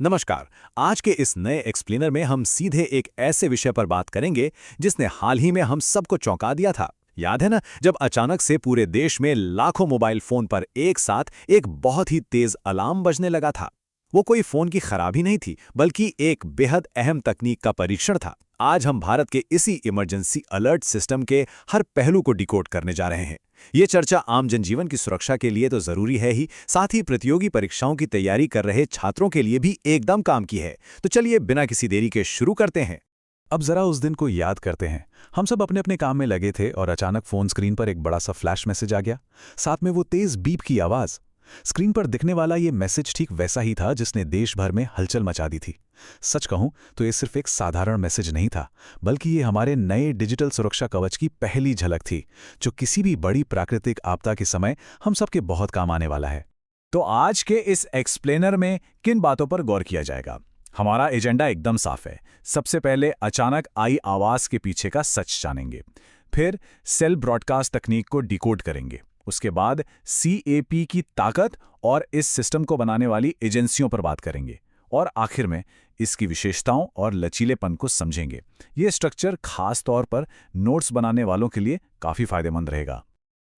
नमस्कार। आज के इस नए एक्सप्लेनर में हम सीधे एक ऐसे विषय पर बात करेंगे जिसने हाल ही में हम सबको चौंका दिया था। याद है ना, जब अचानक से पूरे देश में लाखों मोबाइल फोन पर एक साथ एक बहुत ही तेज अलार्म बजने लगा था। वो कोई फोन की खराबी नहीं थी, बल्कि एक बेहद अहम तकनीक का परीक्षण था। आज हम भारत के इसी इमरजेंसी अलर्ट सिस्टम के हर पहलू को डिकोड करने जा रहे हैं। ये चर्चा आम जनजीवन की सुरक्षा के लिए तो जरूरी है ही, साथ ही प्रतियोगी परीक्षाओं की तैयारी कर रहे छात्रों के लिए भी एकदम काम की है। तो चलिए बिना किसी देरी के शुरू करते हैं। अब जरा उस दिन को याद करते हैं। हम सब अपने अपने काम में लगे थे और अचानक फोन स्क्रीन पर एक बड़ा सा फ्लैश मैसेज आ गया, साथ में वो तेज बीप की आवाज। स्क्रीन पर दिखने वाला ये मैसेज ठीक वैसा ही था जिसने देश भर में हलचल मचा दी थी। सच कहूं तो ये सिर्फ एक साधारण मैसेज नहीं था, बल्कि ये हमारे नए डिजिटल सुरक्षा कवच की पहली झलक थी, जो किसी भी बड़ी प्राकृतिक आपदा के समय हम सबके बहुत काम आने वाला है। तो आज के इस एक्सप्लेनर में किन बातों पर गौर किया जाएगा? हमारा एजेंडा एकदम साफ है। सबसे पहले अचानक आई आवाज के पीछे का सच जानेंगे, फिर सेल ब्रॉडकास्ट तकनीक को डिकोड करेंगे, उसके बाद CAP की ताकत और इस सिस्टम को बनाने वाली एजेंसियों पर बात करेंगे, और आखिर में इसकी विशेषताओं और लचीलेपन को समझेंगे। ये स्ट्रक्चर खास तौर पर नोट्स बनाने वालों के लिए काफी फायदेमंद रहेगा।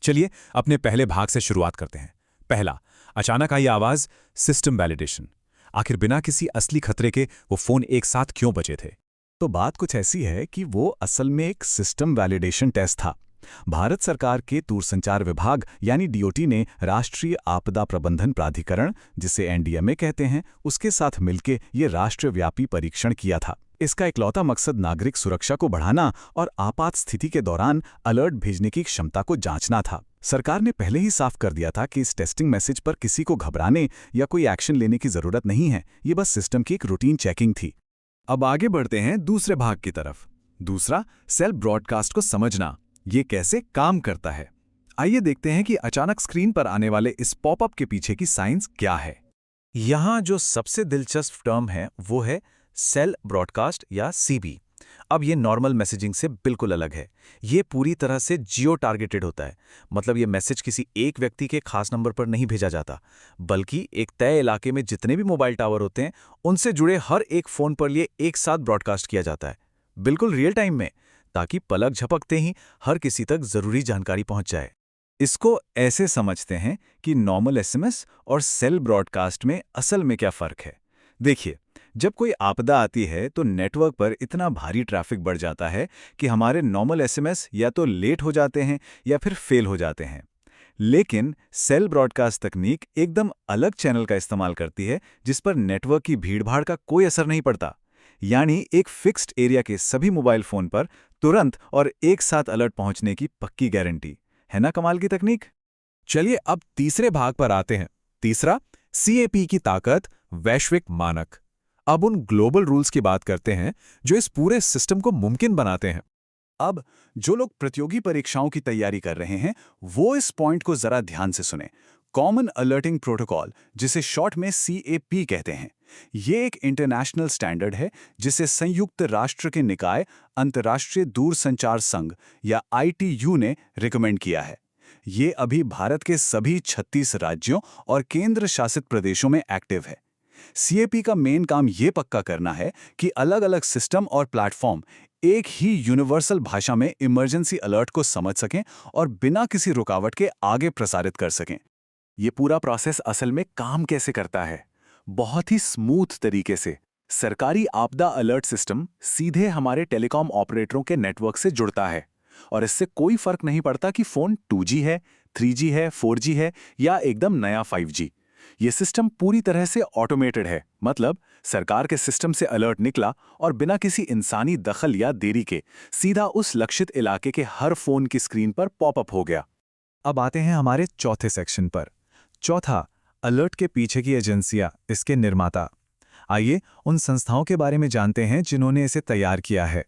चलिए अपने पहले भाग से शुरुआत करते हैं। पहला, अचानक आई आवाज, सिस्टम वैलिडेशन। आखिर बिना किसी असली खतरे के वो फोन एक साथ क्यों बचे थे? तो बात कुछ ऐसी है कि वो असल में एक सिस्टम वैलिडेशन टेस्ट था। भारत सरकार के दूरसंचार विभाग यानी DOT ने राष्ट्रीय आपदा प्रबंधन प्राधिकरण, जिसे NDMA कहते हैं, उसके साथ मिलकर ये राष्ट्रव्यापी परीक्षण किया था। इसका इकलौता मकसद नागरिक सुरक्षा को बढ़ाना और आपात स्थिति के दौरान अलर्ट भेजने की क्षमता को जांचना था। सरकार ने पहले ही साफ कर दिया था कि इस टेस्टिंग मैसेज पर किसी को घबराने या कोई एक्शन लेने की जरूरत नहीं है। ये बस सिस्टम की एक रूटीन चेकिंग थी। अब आगे बढ़ते हैं दूसरे भाग की तरफ। दूसरा, सेल ब्रॉडकास्ट को समझना। ये कैसे काम करता है? आइए देखते हैं कि अचानक स्क्रीन पर आने वाले इस पॉपअप के पीछे की साइंस क्या है। यहाँ जो सबसे दिलचस्प टर्म है वो है सेल ब्रॉडकास्ट या CB। अब ये नॉर्मल मैसेजिंग से बिल्कुल अलग है। ये पूरी तरह से जियो टारगेटेड होता है। मतलब ये मैसेज किसी एक व्यक्ति के खास नंबर पर नहीं भेजा जाता, बल्कि एक तय इलाके में जितने भी मोबाइल टावर होते हैं उनसे जुड़े हर एक फोन पर लिए एक साथ ब्रॉडकास्ट किया जाता है, बिल्कुल रियल टाइम में, ताकि पलक झपकते ही हर किसी तक जरूरी जानकारी पहुंच जाए। इसको ऐसे समझते हैं कि नॉर्मल SMS और सेल ब्रॉडकास्ट में असल में क्या फर्क है। देखिए, जब कोई आपदा आती है तो नेटवर्क पर इतना भारी ट्रैफिक बढ़ जाता है कि हमारे नॉर्मल SMS या तो लेट हो जाते हैं या फिर फेल हो जाते हैं। लेकिन सेल ब्रॉडकास्ट तकनीक एकदम अलग चैनल का इस्तेमाल करती है, जिस पर नेटवर्क की भीड़भाड़ का कोई असर नहीं पड़ता। यानी एक फिक्स्ड एरिया के सभी मोबाइल फोन पर तुरंत और एक साथ अलर्ट पहुंचने की पक्की गारंटी है। ना कमाल की तकनीक? चलिए अब तीसरे भाग पर आते हैं। तीसरा, CAP की ताकत, वैश्विक मानक। अब उन ग्लोबल रूल्स की बात करते हैं जो इस पूरे सिस्टम को मुमकिन बनाते हैं। अब जो लोग प्रतियोगी परीक्षाओं की तैयारी कर रहे हैं वो इस पॉइंट को जरा ध्यान से सुने। कॉमन अलर्टिंग प्रोटोकॉल, जिसे शॉर्ट में CAP कहते हैं, ये एक इंटरनेशनल स्टैंडर्ड है जिसे संयुक्त राष्ट्र के निकाय अंतर्राष्ट्रीय दूरसंचार संघ या ITU ने रिकमेंड किया है। ये अभी भारत के सभी 36 राज्यों और केंद्र शासित प्रदेशों में एक्टिव है। CAP का मेन काम ये पक्का करना है कि अलग-अलग सिस्टम और प्लेटफॉर्म एक ही यूनिवर्सल भाषा में इमरजेंसी अलर्ट को समझ सकें और बिना किसी रुकावट के आगे प्रसारित कर सकें। ये पूरा प्रोसेस असल में काम कैसे करता है? बहुत ही स्मूथ तरीके से सरकारी आपदा अलर्ट सिस्टम सीधे हमारे टेलीकॉम ऑपरेटरों के नेटवर्क से जुड़ता है, और इससे कोई फर्क नहीं पड़ता कि फोन 2G है, 3G है, 4G है या एकदम नया 5G। ये सिस्टम पूरी तरह से ऑटोमेटेड है। मतलब सरकार के सिस्टम से अलर्ट निकला और बिना किसी इंसानी दखल या देरी के सीधा उस लक्षित इलाके के हर फोन की स्क्रीन पर पॉपअप हो गया। अब आते हैं हमारे चौथे सेक्शन पर। चौथा, अलर्ट के पीछे की एजेंसियां, इसके निर्माता। आइए उन संस्थाओं के बारे में जानते हैं जिन्होंने इसे तैयार किया है।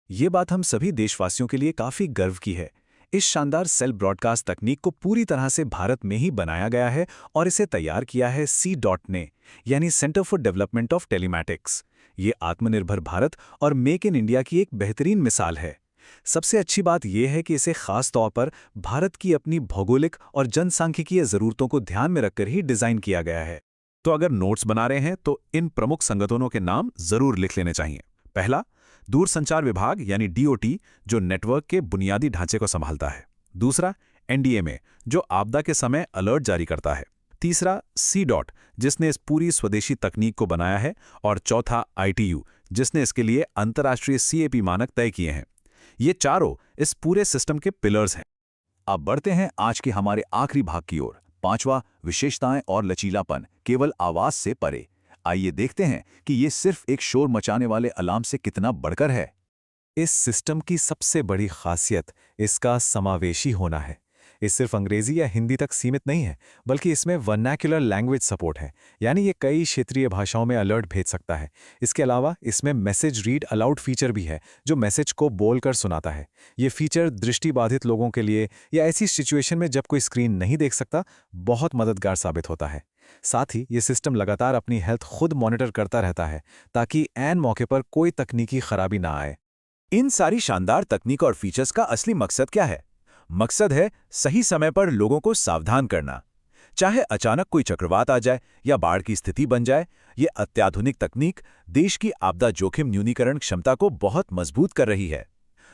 ये बात हम सभी देशवासियों के लिए काफी गर्व की है। इस शानदार सेल ब्रॉडकास्ट तकनीक को पूरी तरह से भारत में ही बनाया गया है और इसे तैयार किया है C.DOT ने, यानी centre for development of telematics. ये आत्मनिर्भर भारत और मेक इन इंडिया की एक बेहतरीन मिसाल है। सबसे अच्छी बात यह है कि इसे खास तौर पर भारत की अपनी भौगोलिक और जनसांख्यिकीय जरूरतों को ध्यान में रखकर ही डिजाइन किया गया है। तो अगर नोट्स बना रहे हैं तो इन प्रमुख संगठनों के नाम जरूर लिख लेने चाहिए। पहला, दूरसंचार विभाग यानी डीओटी, जो नेटवर्क के बुनियादी ढांचे को संभालता है। दूसरा, एनडीएमए, जो आपदा के समय अलर्ट जारी करता है। तीसरा, सी.डॉट, जिसने इस पूरी स्वदेशी तकनीक को बनाया है। और चौथा, आईटीयू, जिसने इसके लिए अंतर्राष्ट्रीय सीएपी मानक तय किए हैं। ये चारों इस पूरे सिस्टम के पिलर्स हैं। अब बढ़ते हैं आज के हमारे आखिरी भाग की ओर। पांचवा, विशेषताएं और लचीलापन केवल आवाज से परे। आइए देखते हैं कि ये सिर्फ एक शोर मचाने वाले अलार्म से कितना बढ़कर है। इस सिस्टम की सबसे बड़ी खासियत इसका समावेशी होना है। ये सिर्फ अंग्रेजी या हिंदी तक सीमित नहीं है, बल्कि इसमें वर्नाक्युलर लैंग्वेज सपोर्ट है, यानी ये कई क्षेत्रीय भाषाओं में अलर्ट भेज सकता है। इसके अलावा इसमें मैसेज रीड अलाउड फीचर भी है, जो मैसेज को बोलकर सुनाता है। ये फीचर दृष्टिबाधित लोगों के लिए या ऐसी सिचुएशन में जब कोई स्क्रीन नहीं देख सकता, बहुत मददगार साबित होता है। साथ ही ये सिस्टम लगातार अपनी हेल्थ खुद मॉनिटर करता रहता है, ताकि ऐन मौके पर कोई तकनीकी खराबी ना आए। इन सारी शानदार तकनीक और फीचर्स का असली मकसद क्या है? मकसद है सही समय पर लोगों को सावधान करना। चाहे अचानक कोई चक्रवात आ जाए या बाढ़ की स्थिति बन जाए, ये अत्याधुनिक तकनीक देश की आपदा जोखिम न्यूनीकरण क्षमता को बहुत मजबूत कर रही है।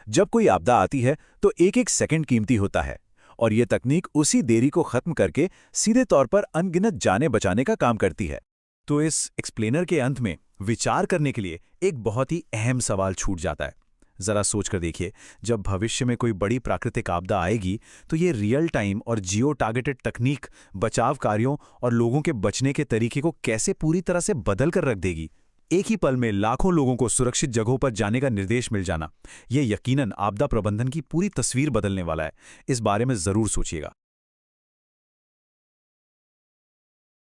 जब कोई आपदा आती है तो एक एक सेकंड कीमती होता है, और ये तकनीक उसी देरी को खत्म करके सीधे तौर पर अनगिनत जाने बचाने का काम करती है। तो इस एक्सप्लेनर के अंत में विचार करने के लिए एक बहुत ही अहम सवाल छूट जाता है। जरा सोचकर देखिए, जब भविष्य में कोई बड़ी प्राकृतिक आपदा आएगी तो ये रियल टाइम और जियो टारगेटेड तकनीक बचाव कार्यों और लोगों के बचने के तरीके को कैसे पूरी तरह से बदल कर रख देगी। एक ही पल में लाखों लोगों को सुरक्षित जगहों पर जाने का निर्देश मिल जाना, यह यकीनन आपदा प्रबंधन की पूरी तस्वीर बदलने वाला है। इस बारे में जरूर सोचिएगा।